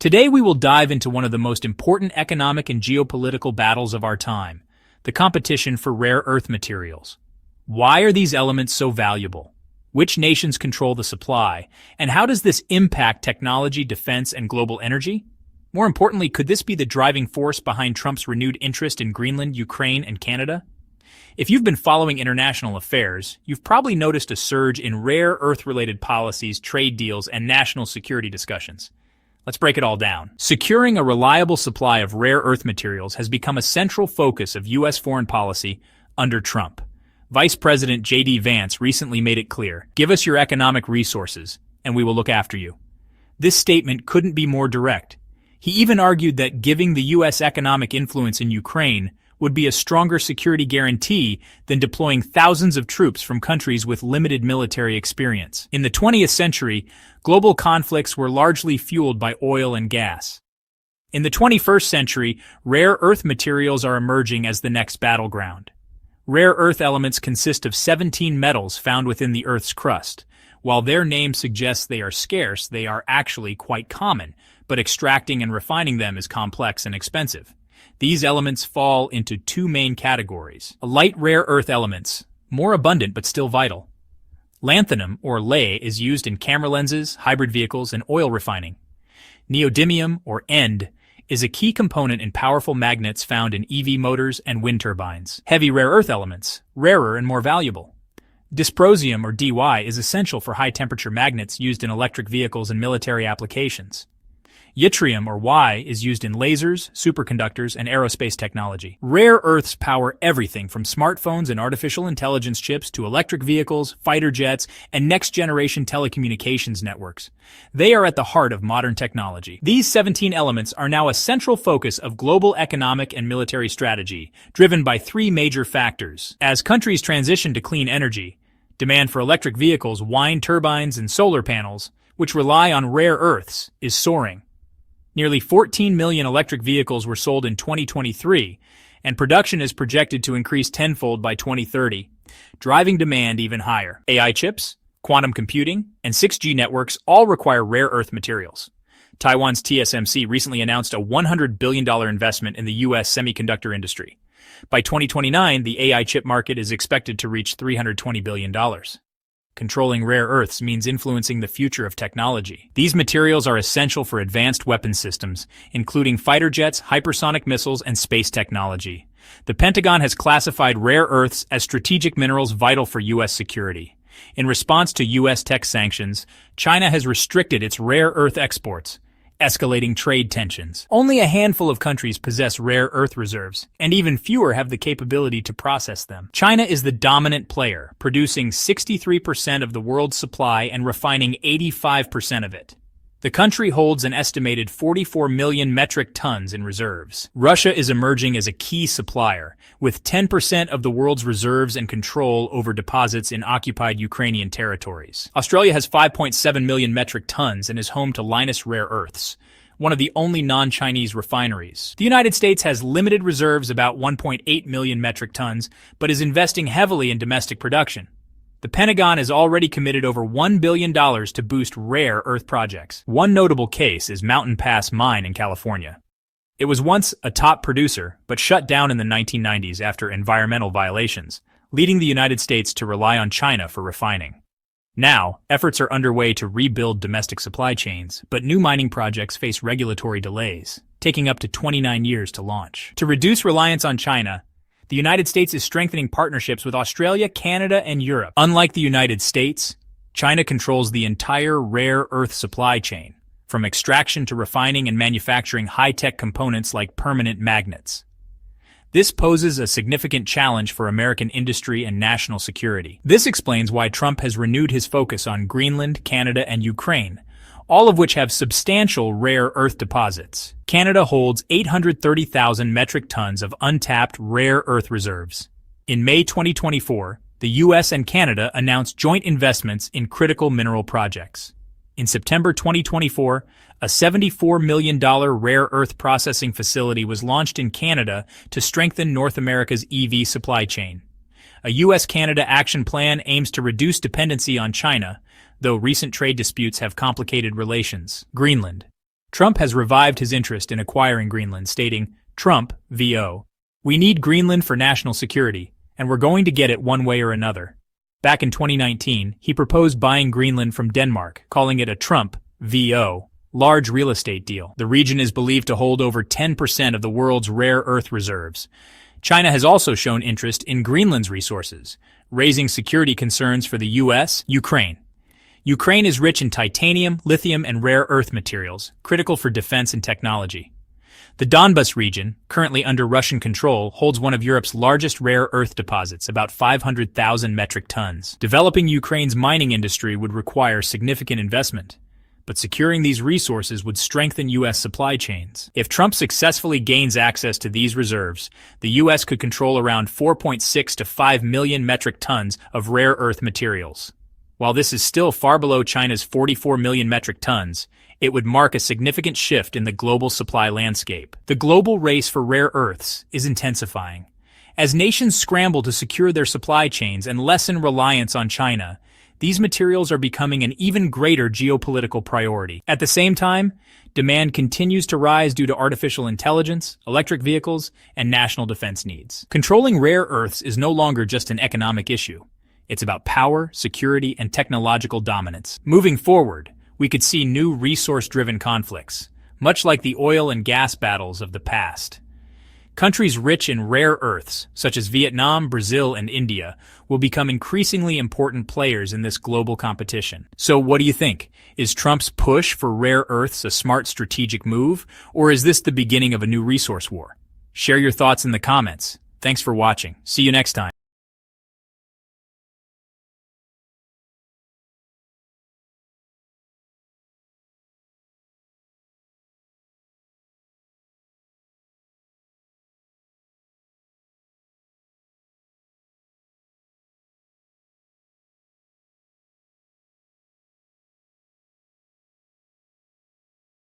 Today we will dive into one of the most important economic and geopolitical battles of our time, the competition for rare earth materials. Why are these elements so valuable? Which nations control the supply? And how does this impact technology, defense, and global energy? More importantly, could this be the driving force behind Trump's renewed interest in Greenland, Ukraine, and Canada? If you've been following international affairs, you've probably noticed a surge in rare earth-related policies, trade deals, and national security discussions. Let's break it all down. Securing a reliable supply of rare earth materials has become a central focus of U.S. foreign policy under Trump. Vice President J.D. Vance recently made it clear, "Give us your economic resources, and we will look after you." This statement couldn't be more direct. He even argued that giving the U.S. economic influence in Ukraine would be a stronger security guarantee than deploying thousands of troops from countries with limited military experience. In the 20th century, global conflicts were largely fueled by oil and gas. In the 21st century, rare earth materials are emerging as the next battleground. Rare earth elements consist of 17 metals found within the Earth's crust. While their name suggests they are scarce, they are actually quite common, but extracting and refining them is complex and expensive. These elements fall into two main categories. Light rare earth elements, more abundant but still vital. Lanthanum, or Le, is used in camera lenses, hybrid vehicles, and oil refining. Neodymium, or End, is a key component in powerful magnets found in EV motors and wind turbines. Heavy rare earth elements, rarer and more valuable. Dysprosium, or Dy, is essential for high-temperature magnets used in electric vehicles and military applications. Yttrium, or Y, is used in lasers, superconductors, and aerospace technology. Rare earths power everything from smartphones and artificial intelligence chips to electric vehicles, fighter jets, and next-generation telecommunications networks. They are at the heart of modern technology. These 17 elements are now a central focus of global economic and military strategy, driven by three major factors. As countries transition to clean energy, demand for electric vehicles, wind turbines, and solar panels, which rely on rare earths, is soaring. Nearly 14 million electric vehicles were sold in 2023, and production is projected to increase tenfold by 2030, driving demand even higher. AI chips, quantum computing, and 6G networks all require rare earth materials. Taiwan's TSMC recently announced a $100 billion investment in the U.S. semiconductor industry. By 2029, the AI chip market is expected to reach $320 billion. Controlling rare earths means influencing the future of technology. These materials are essential for advanced weapons systems, including fighter jets, hypersonic missiles, and space technology. The Pentagon has classified rare earths as strategic minerals vital for U.S. security. In response to U.S. tech sanctions, China has restricted its rare earth exports, escalating trade tensions. Only a handful of countries possess rare earth reserves, and even fewer have the capability to process them. China is the dominant player, producing 63% of the world's supply and refining 85% of it. The country holds an estimated 44 million metric tons in reserves. Russia is emerging as a key supplier, with 10% of the world's reserves and control over deposits in occupied Ukrainian territories. Australia has 5.7 million metric tons and is home to Lynas Rare Earths, one of the only non-Chinese refineries. The United States has limited reserves, about 1.8 million metric tons, but is investing heavily in domestic production. The Pentagon has already committed over $1 billion to boost rare earth projects. One notable case is Mountain Pass Mine in California. It was once a top producer, but shut down in the 1990s after environmental violations, leading the United States to rely on China for refining. Now, efforts are underway to rebuild domestic supply chains, but new mining projects face regulatory delays, taking up to 29 years to launch. To reduce reliance on China, the United States is strengthening partnerships with Australia, Canada, and Europe. Unlike the United States, China controls the entire rare earth supply chain, from extraction to refining and manufacturing high-tech components like permanent magnets. This poses a significant challenge for American industry and national security. This explains why Trump has renewed his focus on Greenland, Canada, and Ukraine, all of which have substantial rare earth deposits. Canada holds 830,000 metric tons of untapped rare earth reserves. In May 2024, the U.S. and Canada announced joint investments in critical mineral projects. In September 2024, a $74 million rare earth processing facility was launched in Canada to strengthen North America's EV supply chain. A U.S.-Canada action plan aims to reduce dependency on China, though recent trade disputes have complicated relations. Greenland. Trump has revived his interest in acquiring Greenland, stating, Trump, VO, "We need Greenland for national security, and we're going to get it one way or another." Back in 2019, he proposed buying Greenland from Denmark, calling it a Trump, VO, large real estate deal. The region is believed to hold over 10% of the world's rare earth reserves. China has also shown interest in Greenland's resources, raising security concerns for the U.S. Ukraine is rich in titanium, lithium, and rare earth materials, critical for defense and technology. The Donbas region, currently under Russian control, holds one of Europe's largest rare earth deposits, about 500,000 metric tons. Developing Ukraine's mining industry would require significant investment, but securing these resources would strengthen U.S. supply chains. If Trump successfully gains access to these reserves, the U.S. could control around 4.6 to 5 million metric tons of rare earth materials. While this is still far below China's 44 million metric tons, it would mark a significant shift in the global supply landscape. The global race for rare earths is intensifying. As nations scramble to secure their supply chains and lessen reliance on China, these materials are becoming an even greater geopolitical priority. At the same time, demand continues to rise due to artificial intelligence, electric vehicles, and national defense needs. Controlling rare earths is no longer just an economic issue. It's about power, security, and technological dominance. Moving forward, we could see new resource-driven conflicts, much like the oil and gas battles of the past. Countries rich in rare earths, such as Vietnam, Brazil, and India, will become increasingly important players in this global competition. So what do you think? Is Trump's push for rare earths a smart strategic move, or is this the beginning of a new resource war? Share your thoughts in the comments. Thanks for watching. See you next time.